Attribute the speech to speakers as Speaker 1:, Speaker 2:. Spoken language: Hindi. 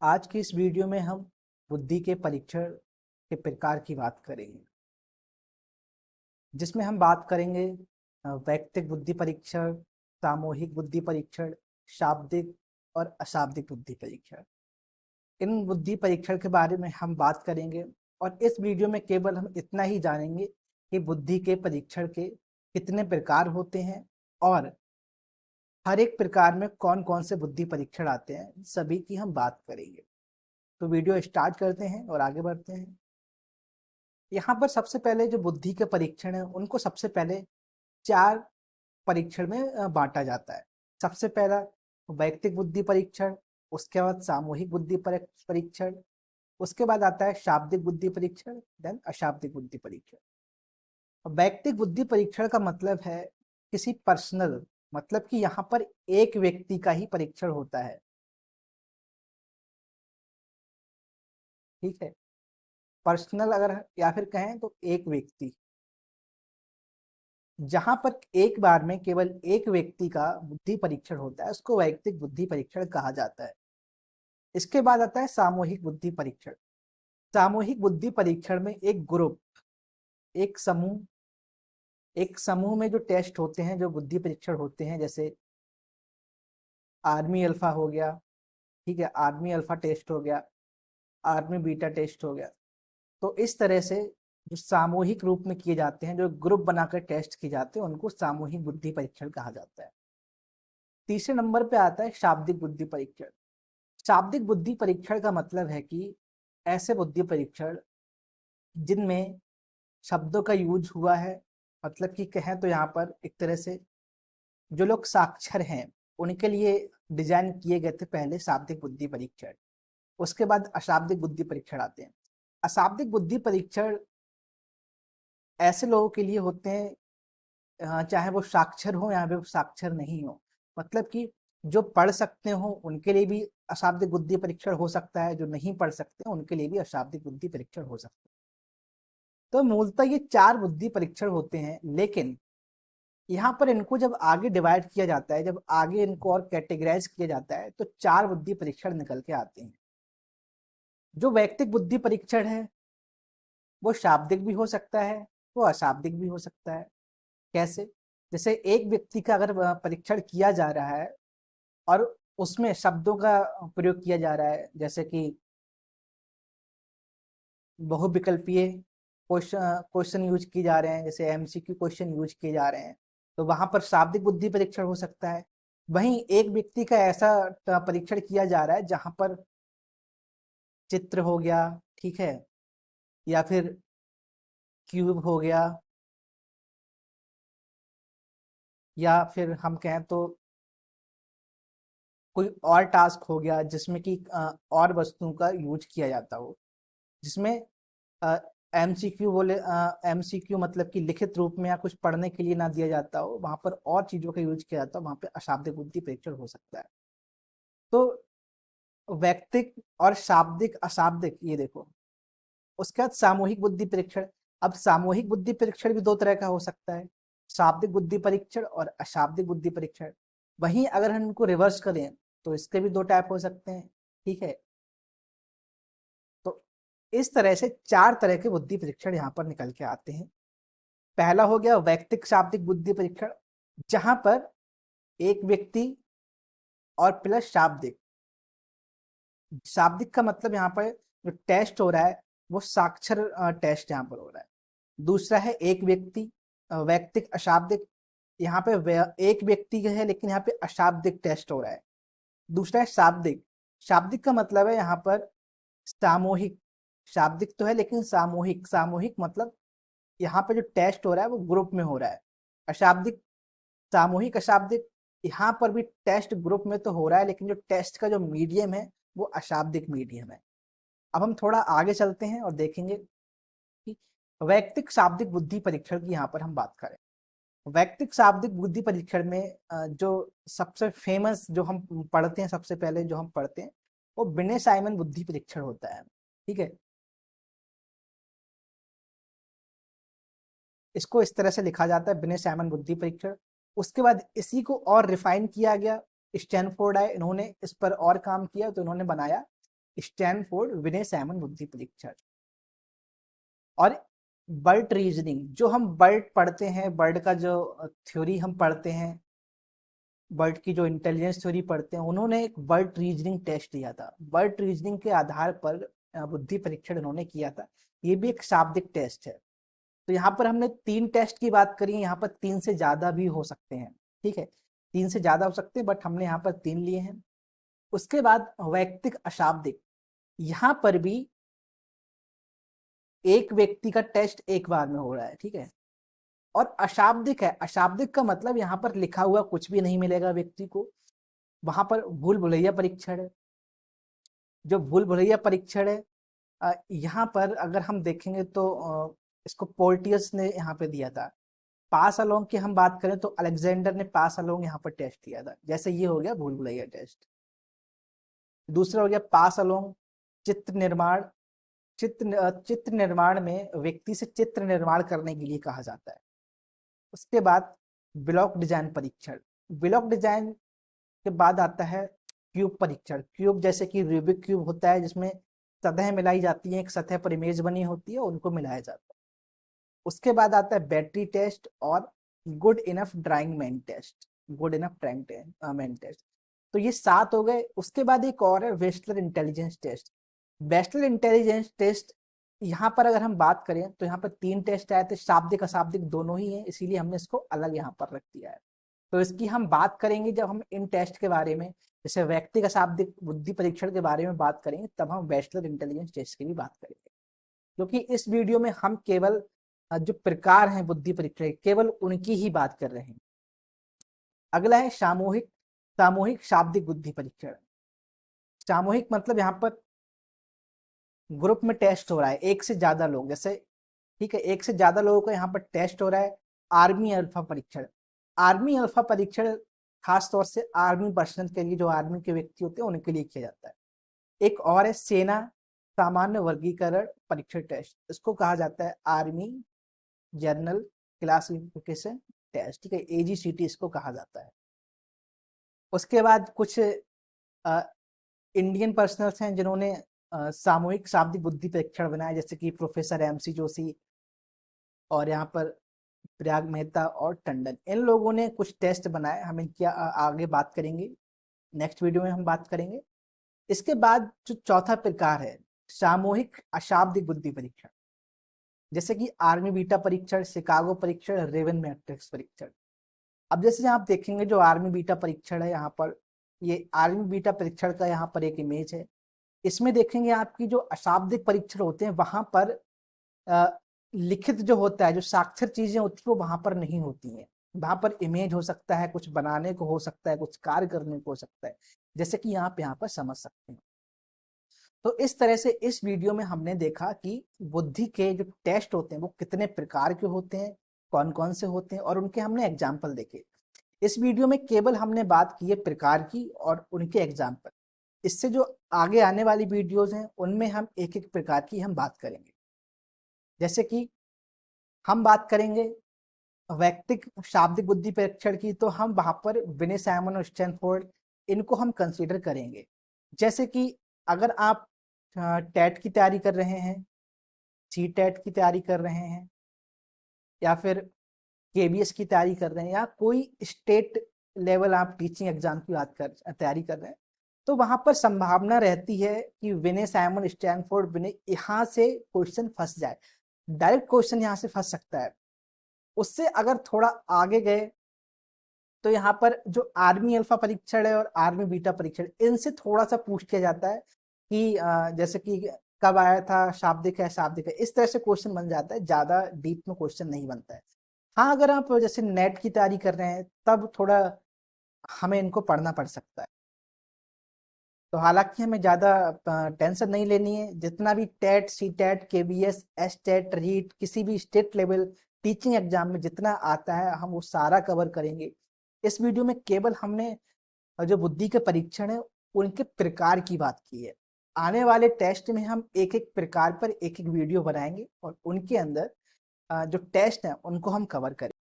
Speaker 1: आज की इस वीडियो में हम बुद्धि के परीक्षण के प्रकार की बात करेंगे, जिसमें हम बात करेंगे वैयक्तिक बुद्धि परीक्षण, सामूहिक बुद्धि परीक्षण, शाब्दिक और अशाब्दिक बुद्धि परीक्षण। इन बुद्धि परीक्षण के बारे में हम बात करेंगे और इस वीडियो में केवल हम इतना ही जानेंगे कि बुद्धि के परीक्षण के कितने प्रकार होते हैं और हर एक प्रकार में कौन कौन से बुद्धि परीक्षण आते हैं, सभी की हम बात करेंगे। तो वीडियो स्टार्ट करते हैं और आगे बढ़ते हैं। यहाँ पर सबसे पहले जो बुद्धि के परीक्षण है उनको सबसे पहले 4 परीक्षण में बांटा जाता है। सबसे पहला वैयक्तिक बुद्धि परीक्षण, उसके बाद सामूहिक बुद्धि परीक्षण, उसके बाद आता है शाब्दिक बुद्धि परीक्षण, देन अशाब्दिक बुद्धि परीक्षण। वैयक्तिक बुद्धि परीक्षण का मतलब है किसी पर्सनल, मतलब कि यहाँ पर एक व्यक्ति का ही परीक्षण होता है। ठीक है, पर्सनल अगर या फिर कहें तो एक व्यक्ति, जहां पर एक बार में केवल एक व्यक्ति का बुद्धि परीक्षण होता है उसको वैयक्तिक बुद्धि परीक्षण कहा जाता है। इसके बाद आता है सामूहिक बुद्धि परीक्षण। सामूहिक बुद्धि परीक्षण में एक ग्रुप, एक समूह, एक समूह में जो टेस्ट होते हैं, जो बुद्धि परीक्षण होते हैं, जैसे आर्मी अल्फा हो गया, ठीक है, आर्मी अल्फा टेस्ट हो गया, आर्मी बीटा टेस्ट हो गया। तो इस तरह से जो सामूहिक रूप में किए जाते हैं, जो ग्रुप बनाकर टेस्ट किए जाते हैं, उनको सामूहिक बुद्धि परीक्षण कहा जाता है। तीसरे नंबर पे आता है शाब्दिक बुद्धि परीक्षण। शाब्दिक बुद्धि परीक्षण का मतलब है कि ऐसे बुद्धि परीक्षण जिनमें शब्दों का यूज हुआ है, मतलब कि कहें तो यहाँ पर एक तरह से जो लोग साक्षर हैं उनके लिए डिजाइन किए गए थे पहले शाब्दिक बुद्धि परीक्षण। उसके बाद अशाब्दिक बुद्धि परीक्षण आते हैं। अशाब्दिक बुद्धि परीक्षण ऐसे लोगों के लिए होते हैं, चाहे वो साक्षर हो या वो साक्षर नहीं हो, मतलब कि जो पढ़ सकते हो उनके लिए भी अशाब्दिक बुद्धि परीक्षण हो सकता है, जो नहीं पढ़ सकते उनके लिए भी अशाब्दिक बुद्धि परीक्षण हो सकता है। तो मूलतः ये 4 बुद्धि परीक्षण होते हैं, लेकिन यहाँ पर इनको जब आगे डिवाइड किया जाता है, जब आगे इनको और कैटेगराइज किया जाता है, तो 4 बुद्धि परीक्षण निकल के आते हैं। जो वैयक्तिक बुद्धि परीक्षण है वो शाब्दिक भी हो सकता है, वो अशाब्दिक भी हो सकता है। कैसे? जैसे एक व्यक्ति का अगर परीक्षण किया जा रहा है और उसमें शब्दों का प्रयोग किया जा रहा है, जैसे कि बहुविकल्पीय क्वेश्चन यूज किए जा रहे हैं, जैसे एमसीक्यू क्वेश्चन यूज किए जा रहे हैं, तो वहां पर शाब्दिक बुद्धि परीक्षण हो सकता है। वहीं एक व्यक्ति का ऐसा परीक्षण किया जा रहा है जहां पर चित्र हो गया, ठीक है, या फिर क्यूब हो गया, या फिर हम कहें तो कोई और टास्क हो गया जिसमें कि और वस्तुओं का यूज किया जाता हो, जिसमें एमसीक्यू बोले, एमसीक्यू मतलब कि लिखित रूप में या कुछ पढ़ने के लिए ना दिया जाता हो, वहां पर और चीजों का यूज किया जाता हो, वहां पे अशाब्दिक बुद्धि परीक्षण हो सकता है। तो वैयक्तिक और शाब्दिक अशाब्दिक, ये देखो। उसके बाद सामूहिक बुद्धि परीक्षण। अब सामूहिक बुद्धि परीक्षण भी 2 तरह का हो सकता है, शाब्दिक बुद्धि परीक्षण और अशाब्दिक बुद्धि परीक्षण। वहीं अगर हम इनको रिवर्स करें तो इसके भी 2 टाइप हो सकते हैं, ठीक है। तो इस तरह से 4 तरह के बुद्धि परीक्षण यहाँ पर निकल के आते हैं। पहला हो गया वैयक्तिक शाब्दिक बुद्धि परीक्षण, जहां पर एक व्यक्ति और प्लस शाब्दिक। शाब्दिक का मतलब यहाँ पर जो टेस्ट हो रहा है वो साक्षर टेस्ट यहाँ पर हो रहा है। दूसरा है एक व्यक्ति, वैयक्तिक अशाब्दिक, यहाँ पे एक व्यक्ति है लेकिन यहाँ पे अशाब्दिक टेस्ट हो रहा है। दूसरा है शाब्दिक। शाब्दिक का मतलब है यहाँ पर सामूहिक, शाब्दिक तो है लेकिन सामूहिक। सामूहिक मतलब यहाँ पे जो टेस्ट हो रहा है वो ग्रुप में हो रहा है। अशाब्दिक, सामूहिक अशाब्दिक, यहाँ पर भी टेस्ट ग्रुप में तो हो रहा है लेकिन जो टेस्ट का जो मीडियम है वो अशाब्दिक मीडियम है। अब हम थोड़ा आगे चलते हैं और देखेंगे कि वैयक्तिक शाब्दिक बुद्धि परीक्षण की यहाँ पर हम बात करें। वैयक्तिक शाब्दिक बुद्धि परीक्षण में जो सबसे फेमस जो हम पढ़ते हैं, सबसे पहले जो हम पढ़ते हैं वो बिने साइमन बुद्धि परीक्षण होता है, ठीक है। इसको इस तरह से लिखा जाता है, बिने साइमन बुद्धि परीक्षण। उसके बाद इसी को और रिफाइन किया गया, स्टैनफोर्ड आए, इन्होंने इस पर और काम किया तो इन्होंने बनाया स्टैनफोर्ड विनय साइमन बुद्धि परीक्षण। और बर्ड रीजनिंग, जो हम बर्ड पढ़ते हैं, बर्ड का जो थ्योरी हम पढ़ते हैं, बर्ड की जो इंटेलिजेंस थ्योरी पढ़ते हैं, उन्होंने एक बर्ड रीजनिंग टेस्ट दिया था। बर्ड रीजनिंग के आधार पर बुद्धि परीक्षण उन्होंने किया था। ये भी एक शाब्दिक टेस्ट है। तो यहाँ पर हमने 3 टेस्ट की बात करी है, यहाँ पर 3 से ज्यादा भी हो सकते हैं, ठीक है, 3 से ज्यादा हो सकते हैं, बट हमने यहाँ पर 3 लिए हैं। उसके बाद वैयक्तिक अशाब्दिक, यहाँ पर भी एक व्यक्ति का टेस्ट एक बार में हो रहा है, ठीक है। और अशाब्दिक है, अशाब्दिक का मतलब यहाँ पर लिखा हुआ कुछ भी नहीं मिलेगा व्यक्ति को, वहां पर भूल भुलैया परीक्षण है। जो भूल भुलैया परीक्षण है, यहाँ पर अगर हम देखेंगे तो इसको पोर्टियस ने यहाँ पे दिया था। पास अलोंग की हम बात करें तो अलेक्जेंडर ने पास अलोंग यहाँ पर टेस्ट दिया था। जैसे ये हो गया भूल भुलैया टेस्ट। दूसरा हो गया पास अलोंग चित्र निर्माण। चित्र निर्माण में व्यक्ति से चित्र निर्माण करने के लिए कहा जाता है। उसके बाद ब्लॉक डिजाइन परीक्षण। ब्लॉक डिजाइन के बाद आता है क्यूब परीक्षण। क्यूब जैसे कि रूबिक क्यूब होता है, जिसमें सतह मिलाई जाती है, एक सतह पर इमेज बनी होती है, उनको मिलाया जाता है। उसके बाद आता है बैटरी टेस्ट और good enough drawing man test. Good enough drawing man test. तो ये 7 हो गए। उसके बाद एक और है वेस्टलर इंटेलिजेंस टेस्ट। वेस्टलर इंटेलिजेंस टेस्ट, यहाँ पर अगर हम बात करें तो यहाँ पर 3 टेस्ट आए थे, शाब्दिक अशाब्दिक दोनों ही हैं, इसीलिए हमने इसको अलग यहाँ पर रख दिया है। तो इसकी हम बात करेंगे जब हम इन टेस्ट के बारे में, जैसे व्यक्तिगत अशाब्दिक बुद्धि परीक्षण के बारे में बात करेंगे, तब हम बैचलर इंटेलिजेंस टेस्ट की भी बात करेंगे। क्योंकि इस वीडियो में हम केवल जो प्रकार हैं बुद्धि परीक्षण, केवल उनकी ही बात कर रहे हैं। अगला है सामूहिक सामूहिक शाब्दिक बुद्धि परीक्षण। सामूहिक मतलब यहाँ पर ग्रुप में टेस्ट हो रहा है, एक से ज्यादा लोग, जैसे ठीक है, एक से ज्यादा लोगों का यहाँ पर टेस्ट हो रहा है। आर्मी अल्फा परीक्षण। आर्मी अल्फा परीक्षण खास तौर से आर्मी पर्सनल के लिए, जो आर्मी के व्यक्ति होते हैं उनके लिए किया जाता है। एक और है सेना सामान्य वर्गीकरण परीक्षण टेस्ट। इसको कहा जाता है आर्मी जनरल क्लासिफिकेशन टेस्ट, ठीक है, AGCT इसको कहा जाता है। उसके बाद कुछ इंडियन पर्सनल्स हैं जिन्होंने सामूहिक शाब्दिक बुद्धि परीक्षण बनाया, जैसे कि प्रोफेसर MC जोशी और यहाँ पर प्रयाग मेहता और टंडन। इन लोगों ने कुछ टेस्ट बनाए, हम इनकी आगे बात करेंगे, नेक्स्ट वीडियो में हम बात करेंगे। इसके बाद जो चौथा प्रकार है सामूहिक अशाब्दिक बुद्धि परीक्षण, जैसे कि आर्मी बीटा परीक्षण, शिकागो परीक्षण, रेवन मैट्रिक्स परीक्षण। अब जैसे आप देखेंगे जो आर्मी बीटा परीक्षण है, यहाँ पर ये आर्मी बीटा परीक्षण का यहाँ पर एक इमेज है। इसमें देखेंगे आपकी जो अशाब्दिक परीक्षण होते हैं वहां पर लिखित जो होता है, जो साक्षर चीजें होती है वो वहां पर नहीं होती हैं। वहां पर इमेज हो सकता है, कुछ बनाने को हो सकता है, कुछ कार्य करने को हो सकता है, जैसे कि आप यहाँ पर समझ सकते हैं। तो इस तरह से इस वीडियो में हमने देखा कि बुद्धि के जो टेस्ट होते हैं वो कितने प्रकार के होते हैं, कौन कौन से होते हैं, और उनके हमने एग्जाम्पल देखे। इस वीडियो में केवल हमने बात की है प्रकार की और उनके एग्जाम्पल। इससे जो आगे आने वाली वीडियोज हैं उनमें हम एक एक प्रकार की हम बात करेंगे। जैसे कि हम बात करेंगे वैयक्तिक शाब्दिक बुद्धि परीक्षण की, तो हम वहां पर विनय साइमन और स्टैनफोर्ड इनको हम कंसीडर करेंगे। जैसे कि अगर आप टेट की तैयारी कर रहे हैं, CTET की तैयारी कर रहे हैं, या फिर KBS की तैयारी कर रहे हैं, या कोई स्टेट लेवल आप टीचिंग एग्जाम की तैयारी कर रहे हैं, तो वहां पर संभावना रहती है कि विनय साइमन स्टैनफोर्ड विनय यहाँ से क्वेश्चन फंस जाए, डायरेक्ट क्वेश्चन यहाँ से फंस सकता है। उससे अगर थोड़ा आगे गए तो यहाँ पर जो आर्मी अल्फा परीक्षण है और आर्मी बीटा परीक्षण, इनसे थोड़ा सा पूछ किया जाता है कि जैसे कि कब आया था, शाब्दिक है, शाब्दिक है, इस तरह से क्वेश्चन बन जाता है, ज्यादा डीप में क्वेश्चन नहीं बनता है। हाँ, अगर आप जैसे नेट की तैयारी कर रहे हैं तब थोड़ा हमें इनको पढ़ना पड़ सकता है। तो हालांकि हमें ज्यादा टेंशन नहीं लेनी है, जितना भी TET, CTET, KBS, STET, REET, किसी भी स्टेट लेवल टीचिंग एग्जाम में जितना आता है हम वो सारा कवर करेंगे। इस वीडियो में केवल हमने जो बुद्धि के परीक्षण है उनके प्रकार की बात की है। आने वाले टेस्ट में हम एक एक प्रकार पर एक एक वीडियो बनाएंगे और उनके अंदर जो टेस्ट है उनको हम कवर करेंगे।